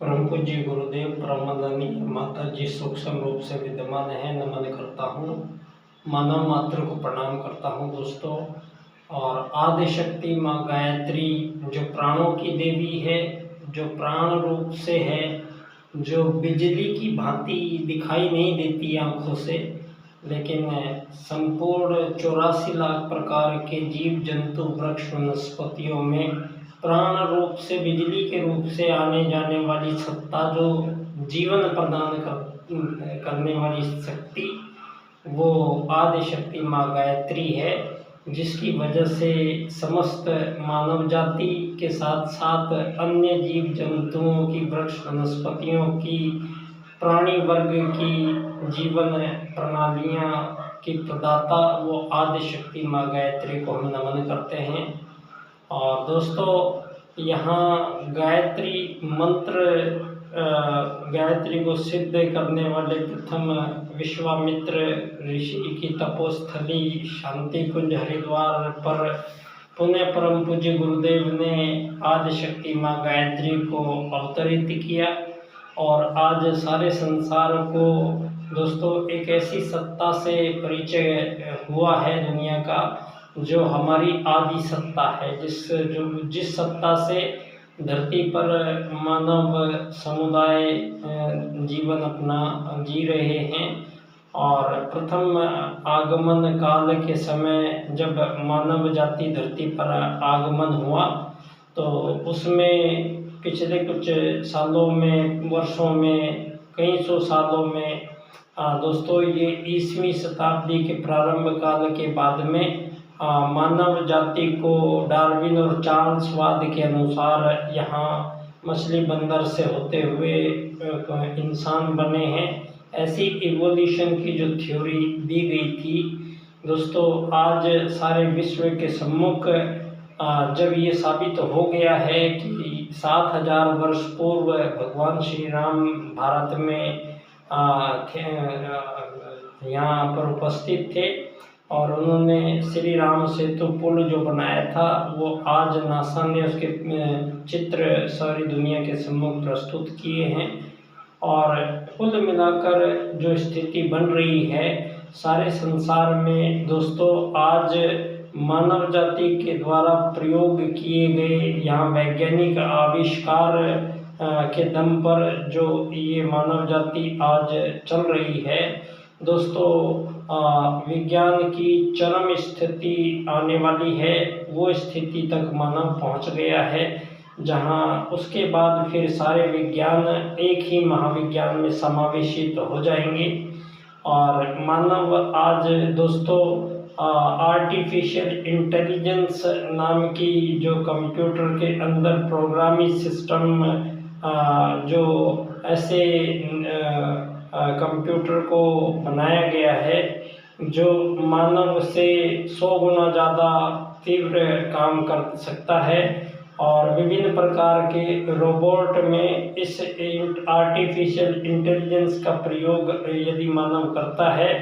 परम पूज्य गुरुदेव परमानंदनीय माता जी सूक्ष्म रूप से विद्यमान है। नमन करता हूँ, मानव मात्र को प्रणाम करता हूँ दोस्तों। और आदि शक्ति माँ गायत्री जो प्राणों की देवी है, जो प्राण रूप से है, जो बिजली की भांति दिखाई नहीं देती आँखों से, लेकिन संपूर्ण 84 लाख प्रकार के जीव जंतु वृक्ष वनस्पतियों में प्राण रूप से बिजली के रूप से आने जाने वाली सत्ता, जो जीवन प्रदान करने वाली शक्ति, वो आदि शक्ति माँ गायत्री है। जिसकी वजह से समस्त मानव जाति के साथ साथ अन्य जीव जंतुओं की, वृक्ष वनस्पतियों की, प्राणी वर्ग की जीवन प्रणालियाँ की प्रदाता वो आदि शक्ति माँ गायत्री को हम नमन करते हैं। और दोस्तों, यहाँ गायत्री मंत्र, गायत्री को सिद्ध करने वाले प्रथम विश्वामित्र ऋषि की तपोस्थली शांति कुंज हरिद्वार पर पुण्य परम पूज्य गुरुदेव ने आदि शक्ति माँ गायत्री को अवतरित किया। और आज सारे संसार को दोस्तों एक ऐसी सत्ता से परिचय हुआ है दुनिया का, जो हमारी आदि सत्ता है, जिस सत्ता से धरती पर मानव समुदाय जीवन अपना जी रहे हैं। और प्रथम आगमन काल के समय जब मानव जाति धरती पर आगमन हुआ, तो उसमें पिछले कुछ सालों में, वर्षों में, कई सौ सालों में दोस्तों, ये 20वीं शताब्दी के प्रारंभ काल के बाद में मानव जाति को डार्विन और चार्ल्स वाद के अनुसार यहाँ मछली बंदर से होते हुए इंसान बने हैं। ऐसी इवोल्यूशन की जो थ्योरी दी गई थी दोस्तों, आज सारे विश्व के सम्मुख जब ये साबित हो गया है कि 7000 वर्ष पूर्व भगवान श्री राम भारत में यहाँ पर उपस्थित थे और उन्होंने श्री राम सेतु पुल जो बनाया था, वो आज नासा ने उसके चित्र सारी दुनिया के सम्मुख प्रस्तुत किए हैं। और कुल मिलाकर जो स्थिति बन रही है सारे संसार में दोस्तों, आज मानव जाति के द्वारा प्रयोग किए गए यहाँ वैज्ञानिक आविष्कार के दम पर जो ये मानव जाति आज चल रही है दोस्तों, विज्ञान की चरम स्थिति आने वाली है। वो स्थिति तक मानव पहुंच गया है, जहां उसके बाद फिर सारे विज्ञान एक ही महाविज्ञान में समावेशित हो जाएंगे। और मानव आज दोस्तों आर्टिफिशियल इंटेलिजेंस नाम की जो कंप्यूटर के अंदर प्रोग्रामिंग सिस्टम, जो ऐसे कंप्यूटर को बनाया गया है जो मानव से 100 गुना ज़्यादा तीव्र काम कर सकता है। और विभिन्न प्रकार के रोबोट में इस आर्टिफिशियल इंटेलिजेंस का प्रयोग यदि मानव करता है,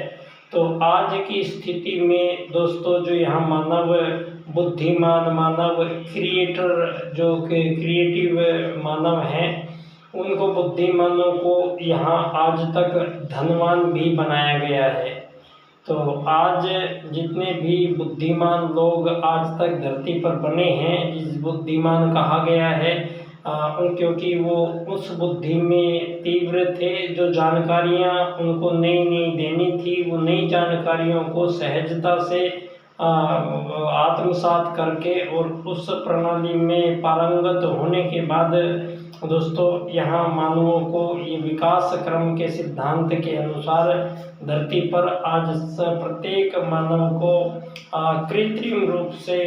तो आज की स्थिति में दोस्तों जो यहाँ मानव बुद्धिमान, मानव क्रिएटर, जो कि क्रिएटिव मानव हैं, उनको बुद्धिमानों को यहाँ आज तक धनवान भी बनाया गया है। तो आज जितने भी बुद्धिमान लोग आज तक धरती पर बने हैं, जिस बुद्धिमान कहा गया है क्योंकि वो उस बुद्धि में तीव्र थे, जो जानकारियाँ उनको नई नई देनी थी, वो नई जानकारियों को सहजता से आत्मसात करके और उस प्रणाली में पारंगत होने के बाद दोस्तों यहाँ मानवों को ये विकास क्रम के सिद्धांत के अनुसार धरती पर आज प्रत्येक मानव को कृत्रिम रूप से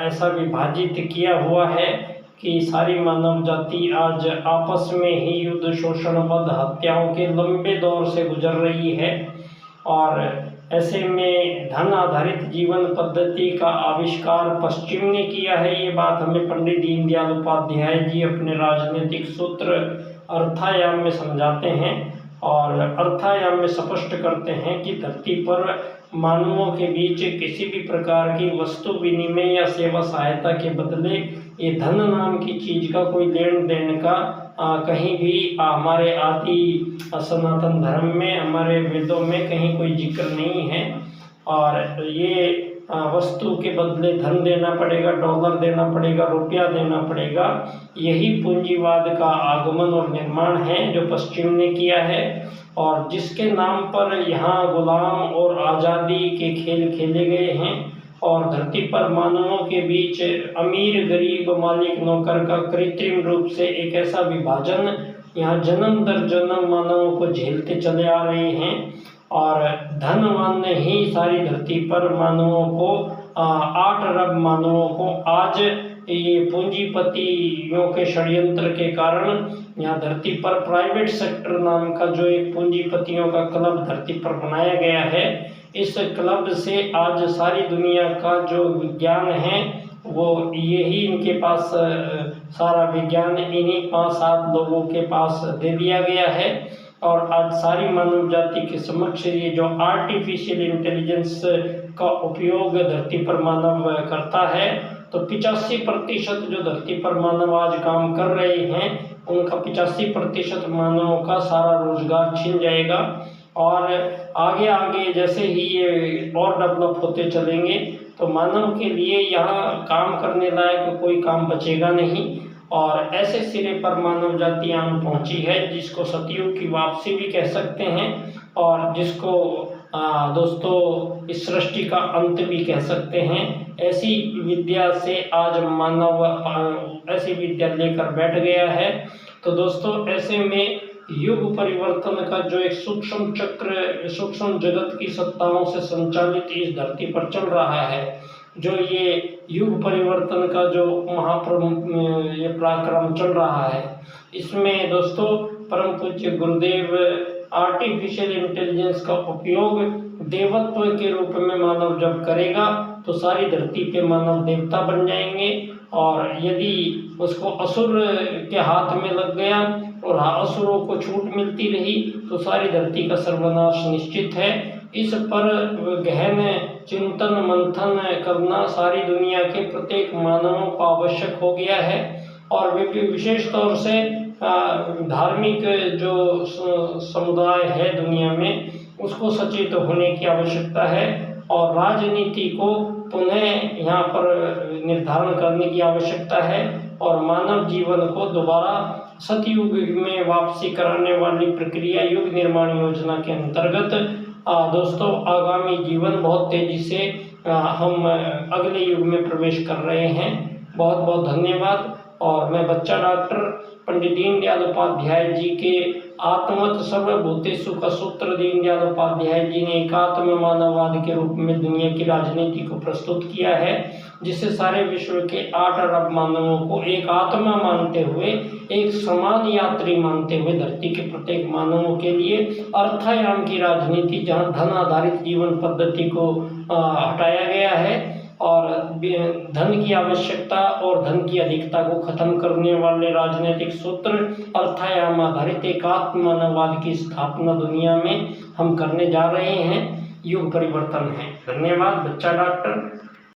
ऐसा विभाजित किया हुआ है कि सारी मानव जाति आज आपस में ही युद्ध, शोषण, वध, हत्याओं के लंबे दौर से गुजर रही है। और ऐसे में धन आधारित जीवन पद्धति का आविष्कार पश्चिम ने किया है। ये बात हमें पंडित दीनदयाल उपाध्याय जी अपने राजनीतिक सूत्र अर्थायाम में समझाते हैं और अर्थायाम में स्पष्ट करते हैं कि धरती पर मानवों के बीच किसी भी प्रकार की वस्तु विनिमय या सेवा सहायता के बदले ये धन नाम की चीज का कोई लेन देन का कहीं भी हमारे आदि सनातन धर्म में, हमारे वेदों में कहीं कोई जिक्र नहीं है। और ये वस्तु के बदले धन देना पड़ेगा, डॉलर देना पड़ेगा, रुपया देना पड़ेगा। यही पूंजीवाद का आगमन और निर्माण है जो पश्चिम ने किया है, और जिसके नाम पर यहाँ गुलाम और आज़ादी के खेल खेले गए हैं, और धरती पर मानवों के बीच अमीर गरीब मालिक नौकर का कृत्रिम रूप से एक ऐसा विभाजन यहाँ जन्म दर जन्म मानवों को झेलते चले आ रहे हैं। और धनवान ने ही सारी धरती पर मानवों को 8 अरब मानवों को आज ये पूंजीपतियों के षड्यंत्र के कारण यहाँ धरती पर प्राइवेट सेक्टर नाम का जो एक पूंजीपतियों का क्लब धरती पर बनाया गया है, इस क्लब से आज सारी दुनिया का जो विज्ञान है वो यही इनके पास, सारा विज्ञान इन्हीं 5-7 लोगों के पास दे दिया गया है। और आज सारी मानव जाति के समक्ष ये जो आर्टिफिशियल इंटेलिजेंस का उपयोग धरती पर मानव करता है, तो 85% जो धरती पर मानव आज काम कर रहे हैं उनका 85% मानवों का सारा रोजगार छिन जाएगा। और आगे आगे जैसे ही ये और डेवलप होते चलेंगे तो मानव के लिए यहाँ काम करने लायक कोई काम बचेगा नहीं। और ऐसे सिरे पर मानव जाति आन पहुँची है जिसको सतयुग की वापसी भी कह सकते हैं, और जिसको दोस्तों इस सृष्टि का अंत भी कह सकते हैं। ऐसी विद्या से आज मानव ऐसी विद्या लेकर बैठ गया है। तो दोस्तों ऐसे में युग परिवर्तन का जो एक सूक्ष्म चक्र सूक्ष्म जगत की सत्ताओं से संचालित इस धरती पर चल रहा है, जो ये युग परिवर्तन का जो ये पराक्रम चल रहा है, इसमें दोस्तों परम पूज्य गुरुदेव आर्टिफिशियल इंटेलिजेंस का उपयोग देवत्व के रूप में मानव जब करेगा तो सारी धरती पे मानव देवता बन जाएंगे। और यदि उसको असुर के हाथ में लग गया और असुरों को छूट मिलती रही तो सारी धरती का सर्वनाश निश्चित है। इस पर गहन चिंतन मंथन करना सारी दुनिया के प्रत्येक मानवों को आवश्यक हो गया है। और वे भी विशेष तौर से धार्मिक जो समुदाय है दुनिया में उसको सचेत होने की आवश्यकता है, और राजनीति को पुनः यहाँ पर निर्धारण करने की आवश्यकता है, और मानव जीवन को दोबारा सतयुग में वापसी कराने वाली प्रक्रिया युग निर्माण योजना के अंतर्गत दोस्तों आगामी जीवन बहुत तेजी से हम अगले युग में प्रवेश कर रहे हैं। बहुत बहुत धन्यवाद। और मैं बच्चा डॉक्टर पंडित दीनदयाल उपाध्याय जी के आत्मत सर्वभूतेषु का सूत्र दीनदयाल उपाध्याय जी ने एकात्म मानववाद के रूप में दुनिया की राजनीति को प्रस्तुत किया है, जिससे सारे विश्व के 8 अरब मानवों को एक आत्मा मानते हुए, एक समान यात्री मानते हुए धरती के प्रत्येक मानवों के लिए अर्थायाम की राजनीति, जहाँ धन आधारित जीवन पद्धति को हटाया गया है और धन की आवश्यकता और धन की अधिकता को खत्म करने वाले राजनीतिक सूत्र अर्थायाम आधारित एकात्म मानववाद की स्थापना दुनिया में हम करने जा रहे हैं। युग परिवर्तन है। धन्यवाद। बच्चा डॉक्टर।